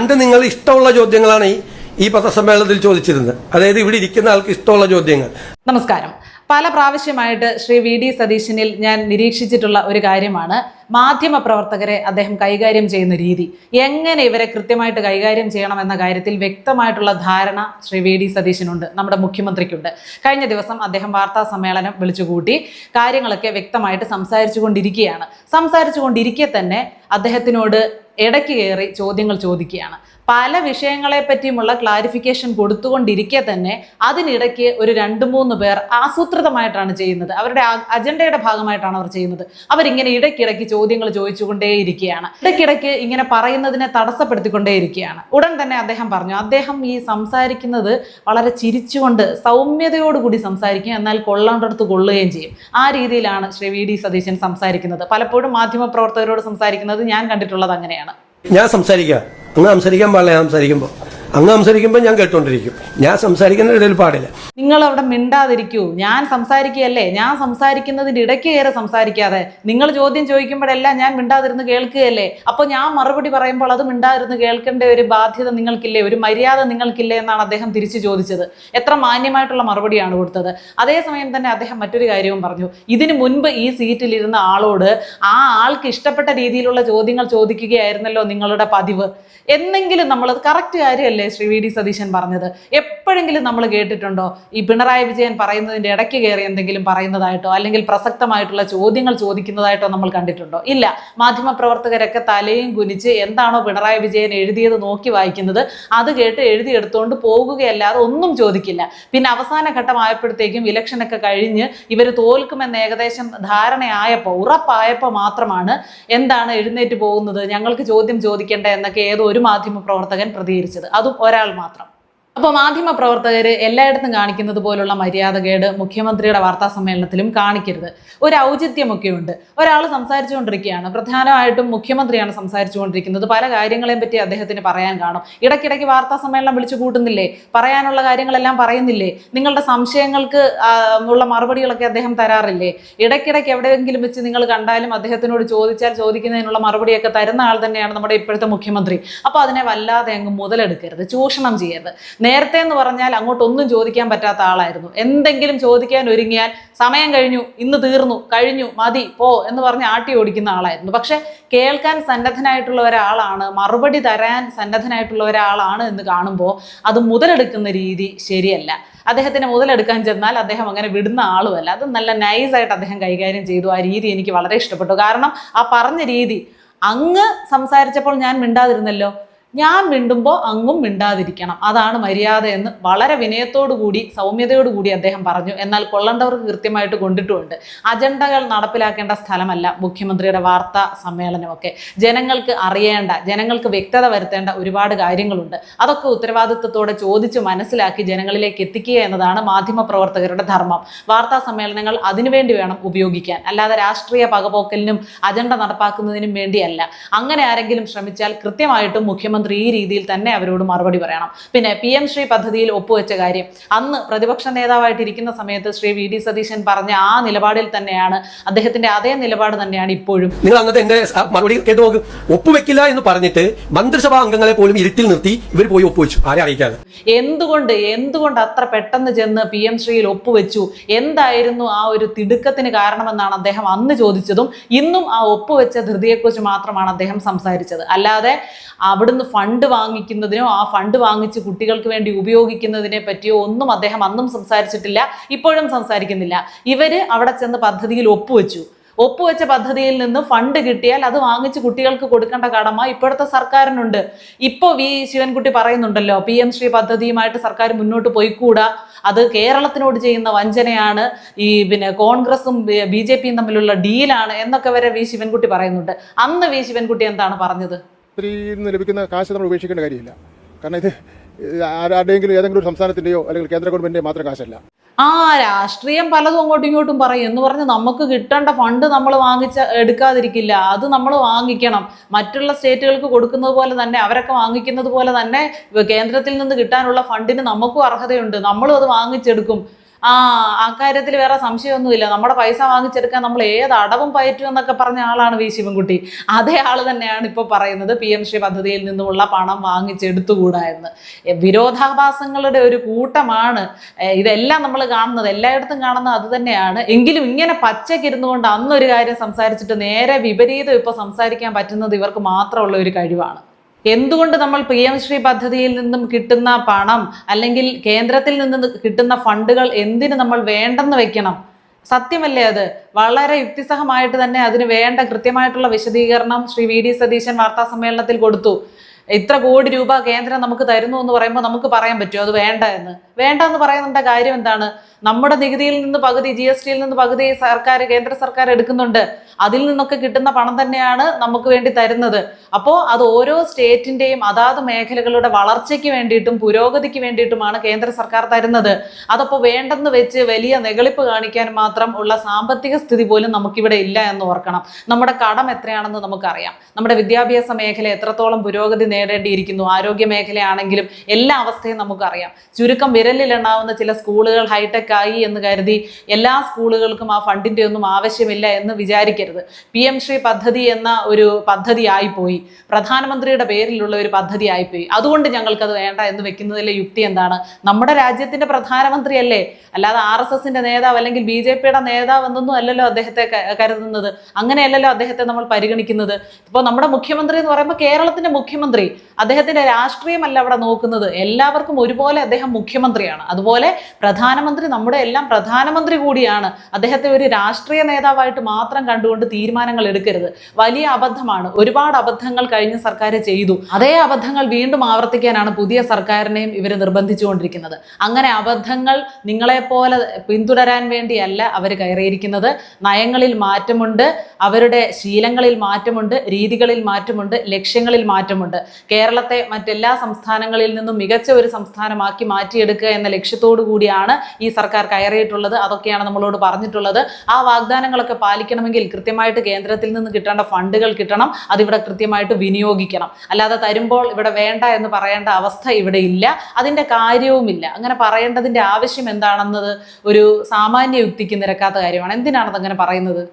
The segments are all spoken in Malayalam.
പണ്ട് നിങ്ങൾ ഇഷ്ടമുള്ള ചോദ്യങ്ങളാണ് ഈ പത്രസമ്മേളനത്തിൽ ചോദിച്ചിരുന്നത്. അതായത് ഇവിടെ ഇരിക്കുന്ന ആൾക്ക് ഇഷ്ടമുള്ള ചോദ്യങ്ങൾ. നമസ്കാരം. പല പ്രാവശ്യമായിട്ട് ശ്രീ വി ഡി സതീശനിൽ ഞാൻ നിരീക്ഷിച്ചിട്ടുള്ള ഒരു കാര്യമാണ് മാധ്യമ പ്രവർത്തകരെ അദ്ദേഹം കൈകാര്യം ചെയ്യുന്ന രീതി. എങ്ങനെ ഇവരെ കൃത്യമായിട്ട് കൈകാര്യം ചെയ്യണം എന്ന കാര്യത്തിൽ വ്യക്തമായിട്ടുള്ള ധാരണ ശ്രീ വി ഡി സതീശനുണ്ട്, നമ്മുടെ മുഖ്യമന്ത്രിക്കുണ്ട്. കഴിഞ്ഞ ദിവസം അദ്ദേഹം വാർത്താ സമ്മേളനം വിളിച്ചുകൂട്ടി കാര്യങ്ങളൊക്കെ വ്യക്തമായിട്ട് സംസാരിച്ചുകൊണ്ടിരിക്കെ തന്നെ അദ്ദേഹത്തിനോട് ഇടയ്ക്ക് കയറി ചോദ്യങ്ങൾ ചോദിക്കുകയാണ്. പല വിഷയങ്ങളെ പറ്റിയുമുള്ള ക്ലാരിഫിക്കേഷൻ കൊടുത്തുകൊണ്ടിരിക്കെ തന്നെ അതിനിടയ്ക്ക് ഒരു 2-3 പേർ ആസൂത്രിതമായിട്ടാണ് ചെയ്യുന്നത്. അവരുടെ അജണ്ടയുടെ ഭാഗമായിട്ടാണ് അവർ ചെയ്യുന്നത്. അവരിങ്ങനെ ഇടയ്ക്കിടയ്ക്ക് ചോദ്യങ്ങൾ ചോദിച്ചുകൊണ്ടേയിരിക്കുകയാണ്. ഇടയ്ക്കിടയ്ക്ക് ഇങ്ങനെ പറയുന്നതിനെ തടസ്സപ്പെടുത്തിക്കൊണ്ടേയിരിക്കുകയാണ്. ഉടൻ തന്നെ അദ്ദേഹം പറഞ്ഞു, അദ്ദേഹം ഈ സംസാരിക്കുന്നത് വളരെ ചിരിച്ചുകൊണ്ട് സൗമ്യതയോടുകൂടി സംസാരിക്കും, എന്നാൽ കൊള്ളേണ്ടടുത്ത് കൊള്ളുകയും ചെയ്യും. ആ രീതിയിലാണ് ശ്രീ വി ഡി സതീശൻ സംസാരിക്കുന്നത്. പലപ്പോഴും മാധ്യമപ്രവർത്തകരോട് സംസാരിക്കുന്നത് ഞാൻ കണ്ടിട്ടുള്ളത് അങ്ങനെയാണ്. ഞാൻ സംസാരിക്കുക, അങ്ങ് സംസാരിക്കാൻ പാടില്ല. അങ്ങ് സംസാരിക്കുമ്പോൾ ഞാൻ കേട്ടോണ്ടിരിക്കും. ഞാൻ സംസാരിക്കുന്ന ഇടയിൽ പാടില്ല. നിങ്ങൾ അവിടെ മിണ്ടാതിരിക്കൂ. ഞാൻ സംസാരിക്കുകയല്ലേ, ഞാൻ സംസാരിക്കുന്നതിന്റെ ഇടയ്ക്ക് കയറി സംസാരിക്കാതെ നിങ്ങൾ ചോദ്യം ചോദിക്കുമ്പോഴെല്ലാം ഞാൻ മിണ്ടാതിരുന്ന് കേൾക്കുകയല്ലേ. അപ്പൊ ഞാൻ മറുപടി പറയുമ്പോൾ അത് മിണ്ടാതിരുന്ന് കേൾക്കേണ്ട ഒരു ബാധ്യത നിങ്ങൾക്കില്ലേ, ഒരു മര്യാദ നിങ്ങൾക്കില്ലേ എന്നാണ് അദ്ദേഹം തിരിച്ചു ചോദിച്ചത്. എത്ര മാന്യമായിട്ടുള്ള മറുപടിയാണ് കൊടുത്തത്. അതേസമയം തന്നെ അദ്ദേഹം മറ്റൊരു കാര്യവും പറഞ്ഞു. ഇതിനു മുൻപ് ഈ സീറ്റിലിരുന്ന ആളോട് ആ ആൾക്ക് ഇഷ്ടപ്പെട്ട രീതിയിലുള്ള ചോദ്യങ്ങൾ ചോദിക്കുകയായിരുന്നല്ലോ നിങ്ങളുടെ പതിവ്. എന്നെങ്കിലും നമ്മളത് കറക്റ്റ് കാര്യമല്ലേ ശ്രീ വി ഡി സതീശൻ പറഞ്ഞത്? എപ്പോഴെങ്കിലും നമ്മൾ കേട്ടിട്ടുണ്ടോ ഈ പിണറായി വിജയൻ പറയുന്നതിന്റെ ഇടയ്ക്ക് കയറി എന്തെങ്കിലും പറയുന്നതായിട്ടോ അല്ലെങ്കിൽ പ്രസക്തമായിട്ടുള്ള ചോദ്യങ്ങൾ ചോദിക്കുന്നതായിട്ടോ നമ്മൾ കണ്ടിട്ടുണ്ടോ? ഇല്ല. മാധ്യമപ്രവർത്തകരൊക്കെ തലയും കുനിച്ച് എന്താണോ പിണറായി വിജയൻ എഴുതിയത് നോക്കി വായിക്കുന്നത്, അത് കേട്ട് എഴുതിയെടുത്തുകൊണ്ട് പോകുകയല്ലാതെ ഒന്നും ചോദിക്കില്ല. പിന്നെ അവസാന ഘട്ടമായപ്പോഴത്തേക്കും ഇലക്ഷനൊക്കെ കഴിഞ്ഞ് ഇവർ തോൽക്കുമെന്ന് ഏകദേശം ധാരണയായപ്പോൾ, ഉറപ്പായപ്പോൾ മാത്രമാണ് എന്താണ് എഴുന്നേറ്റ് പോകുന്നത്, ഞങ്ങൾക്ക് ചോദ്യം ചോദിക്കേണ്ട എന്നൊക്കെ ഏതോ ഒരു മാധ്യമ പ്രവർത്തകൻ പ്രതികരിച്ചത്. അതും ഒരാൾ മാത്രം. അപ്പോൾ മാധ്യമ പ്രവർത്തകർ എല്ലായിടത്തും കാണിക്കുന്നത് പോലുള്ള മര്യാദകേട് മുഖ്യമന്ത്രിയുടെ വാർത്താ സമ്മേളനത്തിലും കാണിക്കരുത്. ഒരു ഔചിത്യമൊക്കെ ഉണ്ട്. ഒരാൾ സംസാരിച്ചുകൊണ്ടിരിക്കുകയാണ്, പ്രധാനമായിട്ടും മുഖ്യമന്ത്രിയാണ് സംസാരിച്ചുകൊണ്ടിരിക്കുന്നത്. പല കാര്യങ്ങളെയും പറ്റി അദ്ദേഹത്തിന് പറയാൻ കാണും. ഇടയ്ക്കിടയ്ക്ക് വാർത്താ സമ്മേളനം വിളിച്ചു കൂട്ടുന്നില്ലേ, പറയാനുള്ള കാര്യങ്ങളെല്ലാം പറയുന്നില്ലേ, നിങ്ങളുടെ സംശയങ്ങൾക്ക് ഉള്ള മറുപടികളൊക്കെ അദ്ദേഹം തരാറില്ലേ? ഇടയ്ക്കിടയ്ക്ക് എവിടെയെങ്കിലും വെച്ച് നിങ്ങൾ കണ്ടാലും അദ്ദേഹത്തിനോട് ചോദിച്ചാൽ ചോദിക്കുന്നതിനുള്ള മറുപടിയൊക്കെ തരുന്ന ആൾ തന്നെയാണ് നമ്മുടെ ഇപ്പോഴത്തെ മുഖ്യമന്ത്രി. അപ്പോൾ അതിനെ വല്ലാതെ അങ്ങ് മുതലെടുക്കരുത്, ചൂഷണം ചെയ്യരുത്. നേരത്തെ എന്ന് പറഞ്ഞാൽ അങ്ങോട്ടൊന്നും ചോദിക്കാൻ പറ്റാത്ത ആളായിരുന്നു. എന്തെങ്കിലും ചോദിക്കാൻ ഒരുങ്ങിയാൽ സമയം കഴിഞ്ഞു, ഇന്ന് തീർന്നു, കഴിഞ്ഞു, മതി, പോ എന്ന് പറഞ്ഞ് ആട്ടി ഓടിക്കുന്ന ആളായിരുന്നു. പക്ഷെ കേൾക്കാൻ സന്നദ്ധനായിട്ടുള്ള ഒരാളാണ്, മറുപടി തരാൻ സന്നദ്ധനായിട്ടുള്ള ഒരാളാണ് എന്ന് കാണുമ്പോൾ അത് മുതലെടുക്കുന്ന രീതി ശരിയല്ല. അദ്ദേഹത്തിന് മുതലെടുക്കാൻ ചെന്നാൽ അദ്ദേഹം അങ്ങനെ വിടുന്ന ആളുമല്ല. അത് നല്ല നൈസായിട്ട് അദ്ദേഹം കൈകാര്യം ചെയ്തു. ആ രീതി എനിക്ക് വളരെ ഇഷ്ടപ്പെട്ടു. കാരണം ആ പറഞ്ഞ രീതി, അങ്ങ് സംസാരിച്ചപ്പോൾ ഞാൻ മിണ്ടാതിരുന്നല്ലോ, ഞാൻ മിണ്ടുമ്പോൾ അങ്ങും മിണ്ടാതിരിക്കണം, അതാണ് മര്യാദ എന്ന് വളരെ വിനയത്തോടുകൂടി സൗമ്യതയോടുകൂടി അദ്ദേഹം പറഞ്ഞു. എന്നാൽ കൊള്ളേണ്ടവർക്ക് കൃത്യമായിട്ട് കൊണ്ടിട്ടുമുണ്ട്. അജണ്ടകൾ നടപ്പിലാക്കേണ്ട സ്ഥലമല്ല മുഖ്യമന്ത്രിയുടെ വാർത്താ സമ്മേളനമൊക്കെ. ജനങ്ങൾക്ക് അറിയേണ്ട, ജനങ്ങൾക്ക് വ്യക്തത വരുത്തേണ്ട ഒരുപാട് കാര്യങ്ങളുണ്ട്. അതൊക്കെ ഉത്തരവാദിത്വത്തോടെ ചോദിച്ച് മനസ്സിലാക്കി ജനങ്ങളിലേക്ക് എത്തിക്കുക എന്നതാണ് മാധ്യമപ്രവർത്തകരുടെ ധർമ്മം. വാർത്താ സമ്മേളനങ്ങൾ അതിനുവേണ്ടി വേണം ഉപയോഗിക്കാൻ, അല്ലാതെ രാഷ്ട്രീയ പകപോക്കലിനും അജണ്ട നടപ്പാക്കുന്നതിനും വേണ്ടിയല്ല. അങ്ങനെ ആരെങ്കിലും ശ്രമിച്ചാൽ കൃത്യമായിട്ടും മുഖ്യമന്ത്രി ഈ രീതിയിൽ തന്നെ അവരോട് മറുപടി പറയണം. പിന്നെ PM ശ്രീ പദ്ധതിയിൽ ഒപ്പുവെച്ച കാര്യം, അന്ന് പ്രതിപക്ഷ നേതാവായിട്ടിരിക്കുന്ന സമയത്ത് ശ്രീ വി ഡി സതീശൻ പറഞ്ഞ ആ നിലപാടിൽ തന്നെയാണ്, അദ്ദേഹത്തിന്റെ അതേ നിലപാട് തന്നെയാണ് ഇപ്പോഴും. നിങ്ങൾ അന്നത്തെ എന്റെ മറുപടി കേട്ട് നോക്ക്. ഒപ്പുവെക്കില്ല എന്ന് പറഞ്ഞിട്ട് മന്ത്രിസഭാ അംഗങ്ങളെ പോലും ഇരുട്ടിൽ നിർത്തി ഇവർ പോയി ഒപ്പുവെച്ചു, ആരെ അറിയിക്കാതെ. എന്തുകൊണ്ട് അത്ര പെട്ടെന്ന് ചെന്ന് PM ശ്രീയിൽ ഒപ്പുവെച്ചു? എന്തായിരുന്നു ആ ഒരു തിടുക്കത്തിന് കാരണമെന്നാണ് അദ്ദേഹം അന്ന് ചോദിച്ചതും. ഇന്നും ആ ഒപ്പുവെച്ച ധൃതിയെക്കുറിച്ച് മാത്രമാണ് അദ്ദേഹം സംസാരിച്ചത്. അല്ലാതെ അവിടുന്ന് ഫണ്ട് വാങ്ങിക്കുന്നതിനോ ആ ഫണ്ട് വാങ്ങിച്ച് കുട്ടികൾക്ക് വേണ്ടി ഉപയോഗിക്കുന്നതിനെ പറ്റിയോ ഒന്നും അദ്ദേഹം അന്നും സംസാരിച്ചിട്ടില്ല, ഇപ്പോഴും സംസാരിക്കുന്നില്ല. ഇവര് അവിടെ ചെന്ന് പദ്ധതിയിൽ ഒപ്പുവെച്ച പദ്ധതിയിൽ നിന്ന് ഫണ്ട് കിട്ടിയാൽ അത് വാങ്ങിച്ച് കുട്ടികൾക്ക് കൊടുക്കേണ്ട കടമ ഇപ്പോഴത്തെ സർക്കാരിനുണ്ട്. ഇപ്പോൾ വി ശിവൻകുട്ടി പറയുന്നുണ്ടല്ലോ, PM ശ്രീ പദ്ധതിയുമായിട്ട് സർക്കാർ മുന്നോട്ട് പോയിക്കൂടാ, അത് കേരളത്തിനോട് ചെയ്യുന്ന വഞ്ചനയാണ്, ഈ കോൺഗ്രസും BJPയും തമ്മിലുള്ള ഡീലാണ് എന്നൊക്കെ വരെ വി ശിവൻകുട്ടി പറയുന്നുണ്ട്. അന്ന് വി ശിവൻകുട്ടി എന്താണ് പറഞ്ഞത്? നിന്ന് ലഭിക്കുന്ന കാശ് നമ്മൾ ഉപേക്ഷിക്കേണ്ട കാര്യമില്ല. കാരണം ഇത് ആരുടെയെങ്കിലും ഏതെങ്കിലും ഒരു സംസ്ഥാനത്തിന്റെയോ അല്ലെങ്കിൽ കേന്ദ്ര ഗവൺമെന്റിന്റെയോ മാത്രം കാശല്ല. രാഷ്ട്രീയം പലതും അങ്ങോട്ടും ഇങ്ങോട്ടും പറയും എന്ന് പറഞ്ഞ് നമുക്ക് കിട്ടേണ്ട ഫണ്ട് നമ്മൾ എടുക്കാതിരിക്കില്ല. അത് നമ്മൾ വാങ്ങിക്കണം. മറ്റുള്ള സ്റ്റേറ്റുകൾക്ക് കൊടുക്കുന്നത് പോലെ തന്നെ, അവരൊക്കെ വാങ്ങിക്കുന്നത് പോലെ തന്നെ കേന്ദ്രത്തിൽ നിന്ന് കിട്ടാനുള്ള ഫണ്ടിന് നമുക്കും അർഹതയുണ്ട്. നമ്മളും അത് വാങ്ങിച്ചെടുക്കും. ആ കാര്യത്തിൽ വേറെ സംശയമൊന്നുമില്ല. നമ്മുടെ പൈസ വാങ്ങിച്ചെടുക്കാൻ നമ്മൾ ഏത് അടവും പയറ്റും എന്നൊക്കെ പറഞ്ഞ ആളാണ് വി ശിവൻകുട്ടി. അതേ ആൾ തന്നെയാണ് ഇപ്പോൾ പറയുന്നത് PM ശ്രീ പദ്ധതിയിൽ നിന്നുമുള്ള പണം വാങ്ങിച്ചെടുത്തുകൂടാ എന്ന്. വിരോധാഭാസങ്ങളുടെ ഒരു കൂട്ടമാണ് ഇതെല്ലാം നമ്മൾ കാണുന്നത്, എല്ലായിടത്തും കാണുന്നത് അത് തന്നെയാണ്. എങ്കിലും ഇങ്ങനെ പച്ചക്കിരുന്നു കൊണ്ട് അന്നൊരു കാര്യം സംസാരിച്ചിട്ട് നേരെ വിപരീതം ഇപ്പോൾ സംസാരിക്കാൻ പറ്റുന്നത് ഇവർക്ക് മാത്രമുള്ള ഒരു കഴിവാണ്. എന്തുകൊണ്ട് നമ്മൾ PM ശ്രീ പദ്ധതിയിൽ നിന്നും കിട്ടുന്ന പണം അല്ലെങ്കിൽ കേന്ദ്രത്തിൽ നിന്ന് കിട്ടുന്ന ഫണ്ടുകൾ എന്തിന് നമ്മൾ വേണ്ടെന്ന് വെക്കണം? സത്യമല്ലേ അത്? വളരെ യുക്തിസഹമായിട്ട് തന്നെ അതിന് വേണ്ട കൃത്യമായിട്ടുള്ള വിശദീകരണം ശ്രീ VD സതീശൻ വാർത്താ സമ്മേളനത്തിൽ കൊടുത്തു. ഇത്ര കോടി രൂപ കേന്ദ്രം നമുക്ക് തരുന്നു എന്ന് പറയുമ്പോൾ നമുക്ക് പറയാൻ പറ്റുമോ അത് വേണ്ട എന്ന്? വേണ്ട എന്ന് പറയുന്നതിന്റെ കാര്യം എന്താണ്? നമ്മുടെ നികുതിയിൽ നിന്ന് പകുതി, GSTയിൽ നിന്ന് പകുതി കേന്ദ്ര സർക്കാർ എടുക്കുന്നുണ്ട്. അതിൽ നിന്നൊക്കെ കിട്ടുന്ന പണം തന്നെയാണ് നമുക്ക് വേണ്ടി തരുന്നത്. അപ്പോൾ അത് ഓരോ സ്റ്റേറ്റിന്റെയും അതാത് മേഖലകളുടെ വളർച്ചയ്ക്ക് വേണ്ടിയിട്ടും പുരോഗതിക്ക് വേണ്ടിയിട്ടുമാണ് കേന്ദ്ര സർക്കാർ തരുന്നത്. അതപ്പോൾ വേണ്ടെന്ന് വെച്ച് വലിയ നെകളിപ്പ് കാണിക്കാൻ മാത്രം ഉള്ള സാമ്പത്തിക സ്ഥിതി പോലും നമുക്കിവിടെ ഇല്ല എന്ന് ഓർക്കണം. നമ്മുടെ കടം എത്രയാണെന്ന് നമുക്കറിയാം. നമ്മുടെ വിദ്യാഭ്യാസ മേഖല എത്രത്തോളം പുരോഗതി നേടേണ്ടിയിരിക്കുന്നു, ആരോഗ്യ മേഖലയാണെങ്കിലും എല്ലാ അവസ്ഥയും നമുക്കറിയാം. ചുരുക്കം വിരലിലെണ്ണാവുന്ന ചില സ്കൂളുകൾ ഹൈടെക് ആയി എന്ന് കരുതി എല്ലാ സ്കൂളുകൾക്കും ആ ഫണ്ടിന്റെ ഒന്നും ആവശ്യമില്ല എന്ന് വിചാരിക്കരുത്. PM ശ്രീ പദ്ധതി എന്ന ഒരു പദ്ധതി ആയിപ്പോയി, പ്രധാനമന്ത്രിയുടെ പേരിലുള്ള ഒരു പദ്ധതി ആയിപ്പോയി. അതുകൊണ്ട് ഞങ്ങൾക്കത് വേണ്ട എന്ന് വെക്കുന്നതിലെ യുക്തി എന്താണ്? നമ്മുടെ രാജ്യത്തിന്റെ പ്രധാനമന്ത്രിയല്ലേ, അല്ലാതെ RSSന്റെ നേതാവ് അല്ലെങ്കിൽ BJPയുടെ നേതാവ് എന്നൊന്നും അല്ലല്ലോ അദ്ദേഹത്തെ കരുതുന്നത്. അങ്ങനെയല്ലല്ലോ അദ്ദേഹത്തെ നമ്മൾ പരിഗണിക്കുന്നത്. ഇപ്പോൾ നമ്മുടെ മുഖ്യമന്ത്രി എന്ന് പറയുമ്പോൾ കേരളത്തിന്റെ മുഖ്യമന്ത്രി, അദ്ദേഹത്തിന്റെ രാഷ്ട്രീയമല്ല അവിടെ നോക്കുന്നത്. എല്ലാവർക്കും ഒരുപോലെ അദ്ദേഹം മുഖ്യമന്ത്രിയാണ്. അതുപോലെ പ്രധാനമന്ത്രി നമ്മുടെ എല്ലാം പ്രധാനമന്ത്രി കൂടിയാണ്. അദ്ദേഹത്തെ ഒരു രാഷ്ട്രീയ നേതാവായിട്ട് മാത്രം കണ്ടുകൊണ്ട് തീരുമാനങ്ങൾ എടുക്കരുത്. വലിയ അബദ്ധമാണ്. ഒരുപാട് അബദ്ധങ്ങൾ കഴിഞ്ഞ സർക്കാർ ചെയ്തു. അതേ അബദ്ധങ്ങൾ വീണ്ടും ആവർത്തിക്കാനാണ് പുതിയ സർക്കാരിനെയും ഇവർ നിർബന്ധിച്ചുകൊണ്ടിരിക്കുന്നത്. അങ്ങനെ അബദ്ധങ്ങൾ നിങ്ങളെപ്പോലെ പിന്തുടരാൻ വേണ്ടിയല്ല അവർ കയറിയിരിക്കുന്നത്. നയങ്ങളിൽ മാറ്റമുണ്ട്, അവരുടെ ശീലങ്ങളിൽ മാറ്റമുണ്ട്, രീതികളിൽ മാറ്റമുണ്ട്, ലക്ഷ്യങ്ങളിൽ മാറ്റമുണ്ട്. കേരളത്തെ മറ്റെല്ലാ സംസ്ഥാനങ്ങളിൽ നിന്നും മികച്ച ഒരു സംസ്ഥാനമാക്കി മാറ്റിയെടുക്കുക എന്ന ലക്ഷ്യത്തോടു കൂടിയാണ് ഈ സർക്കാർ കയറിയിട്ടുള്ളത്. അതൊക്കെയാണ് നമ്മളോട് പറഞ്ഞിട്ടുള്ളത്. ആ വാഗ്ദാനങ്ങളൊക്കെ പാലിക്കണമെങ്കിൽ കൃത്യമായിട്ട് കേന്ദ്രത്തിൽ നിന്ന് കിട്ടേണ്ട ഫണ്ടുകൾ കിട്ടണം. അതിവിടെ കൃത്യമായിട്ട് വിനിയോഗിക്കണം. അല്ലാതെ തരുമ്പോൾ ഇവിടെ വേണ്ട എന്ന് പറയേണ്ട അവസ്ഥ ഇവിടെ ഇല്ല, അതിൻ്റെ കാര്യവുമില്ല. അങ്ങനെ പറയേണ്ടതിൻ്റെ ആവശ്യം എന്താണെന്നത് ഒരു സാമാന്യ യുക്തിക്ക് നിരക്കാത്ത കാര്യമാണ്. എന്തിനാണത് അങ്ങനെ പറയുന്നത്?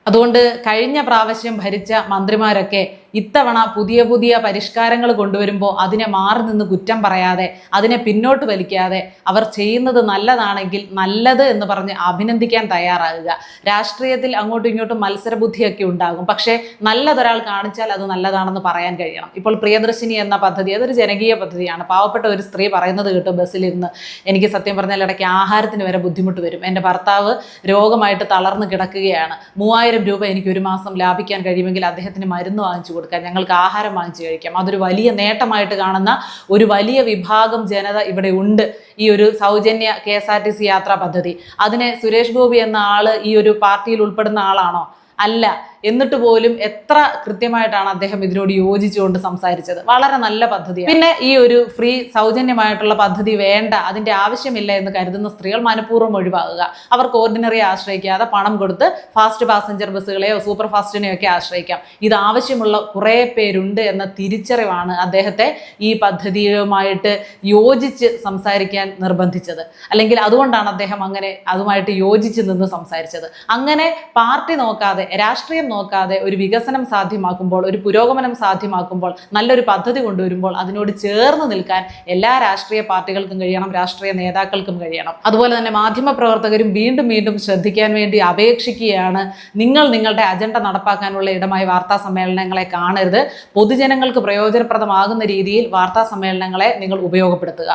അതുകൊണ്ട് കഴിഞ്ഞ പ്രാവശ്യം ഭരിച്ച മന്ത്രിമാരൊക്കെ ഇത്തവണ പുതിയ പുതിയ പരിഷ്കാരങ്ങൾ കൊണ്ടുവരുമ്പോൾ അതിനെ മാറി നിന്ന് കുറ്റം പറയാതെ, അതിനെ പിന്നോട്ട് വലിക്കാതെ, അവർ ചെയ്യുന്നത് നല്ലതാണെങ്കിൽ നല്ലത് എന്ന് പറഞ്ഞ് അഭിനന്ദിക്കാൻ തയ്യാറാകുക. രാഷ്ട്രീയത്തിൽ അങ്ങോട്ടും ഇങ്ങോട്ടും മത്സരബുദ്ധിയൊക്കെ ഉണ്ടാകും, പക്ഷേ നല്ലതൊരാൾ കാണിച്ചാൽ അത് നല്ലതാണെന്ന് പറയാൻ കഴിയണം. ഇപ്പോൾ പ്രിയദർശിനി എന്ന പദ്ധതി, അതൊരു ജനകീയ പദ്ധതിയാണ്. പാവപ്പെട്ട ഒരു സ്ത്രീ പറയുന്നത് കേട്ടു ബസ്സിലിരുന്ന്, എനിക്ക് സത്യം പറഞ്ഞാൽ ഇടയ്ക്ക് ആഹാരത്തിന് വരെ ബുദ്ധിമുട്ട് വരും, എൻ്റെ ഭർത്താവ് രോഗമായിട്ട് തളർന്ന് കിടക്കുകയാണ്, 3000 രൂപ എനിക്ക് ഒരു മാസം ലാഭിക്കാൻ കഴിയുമെങ്കിൽ അദ്ദേഹത്തിന് മരുന്ന് വാങ്ങിച്ചു കൊടുക്കാൻ, ഞങ്ങൾക്ക് ആഹാരം വാങ്ങിച്ചു കഴിക്കാം. അതൊരു വലിയ നേട്ടമായിട്ട് കാണുന്ന ഒരു വലിയ വിഭാഗം ജനത ഇവിടെ ഉണ്ട്. ഈ ഒരു സൗജന്യ KSRTC യാത്രാ പദ്ധതി, അതിനെ സുരേഷ് ഗോപി എന്ന ആള് ഈ ഒരു പാർട്ടിയിൽ ഉൾപ്പെടുന്ന ആളാണോ? അല്ല. എന്നിട്ട് പോലും എത്ര കൃത്യമായിട്ടാണ് അദ്ദേഹം ഇതിനോട് യോജിച്ചുകൊണ്ട് സംസാരിച്ചത്. വളരെ നല്ല പദ്ധതിയാണ്. പിന്നെ ഈ ഒരു ഫ്രീ സൗജന്യമായിട്ടുള്ള പദ്ധതി വേണ്ട, അതിന്റെ ആവശ്യമില്ല എന്ന് കരുതുന്ന സ്ത്രീകൾ മനഃപൂർവ്വം ഒഴിവാകുക. അവർക്ക് ഓർഡിനറിയെ ആശ്രയിക്കാതെ പണം കൊടുത്ത് ഫാസ്റ്റ് പാസഞ്ചർ ബസ്സുകളെയോ സൂപ്പർ ഫാസ്റ്റിനെയോ ഒക്കെ ആശ്രയിക്കാം. ഇത് ആവശ്യമുള്ള കുറേ പേരുണ്ട് എന്ന തിരിച്ചറിവാണ് അദ്ദേഹത്തെ ഈ പദ്ധതിയുമായിട്ട് യോജിച്ച് സംസാരിക്കാൻ നിർബന്ധിച്ചത്. അല്ലെങ്കിൽ അതുകൊണ്ടാണ് അദ്ദേഹം അങ്ങനെ അതുമായിട്ട് യോജിച്ച് നിന്ന് സംസാരിച്ചത്. അങ്ങനെ പാർട്ടി നോക്കാതെ, രാഷ്ട്രീയം നോക്കാതെ ഒരു വികസനം സാധ്യമാക്കുമ്പോൾ, ഒരു പുരോഗമനം സാധ്യമാക്കുമ്പോൾ, നല്ലൊരു പദ്ധതി കൊണ്ടുവരുമ്പോൾ അതിനോട് ചേർന്ന് നിൽക്കാൻ എല്ലാ രാഷ്ട്രീയ പാർട്ടികൾക്കും കഴിയണം, രാഷ്ട്രീയ നേതാക്കൾക്കും കഴിയണം. അതുപോലെ തന്നെ മാധ്യമപ്രവർത്തകരും വീണ്ടും വീണ്ടും ശ്രദ്ധിക്കാൻ വേണ്ടി അപേക്ഷിക്കുകയാണ്. നിങ്ങൾ നിങ്ങളുടെ അജണ്ട നടപ്പാക്കാനുള്ള ഇടമായി വാർത്താ സമ്മേളനങ്ങളെ കാണരുത്. പൊതുജനങ്ങൾക്ക് പ്രയോജനപ്രദമാകുന്ന രീതിയിൽ വാർത്താ സമ്മേളനങ്ങളെ നിങ്ങൾ ഉപയോഗപ്പെടുത്തുക.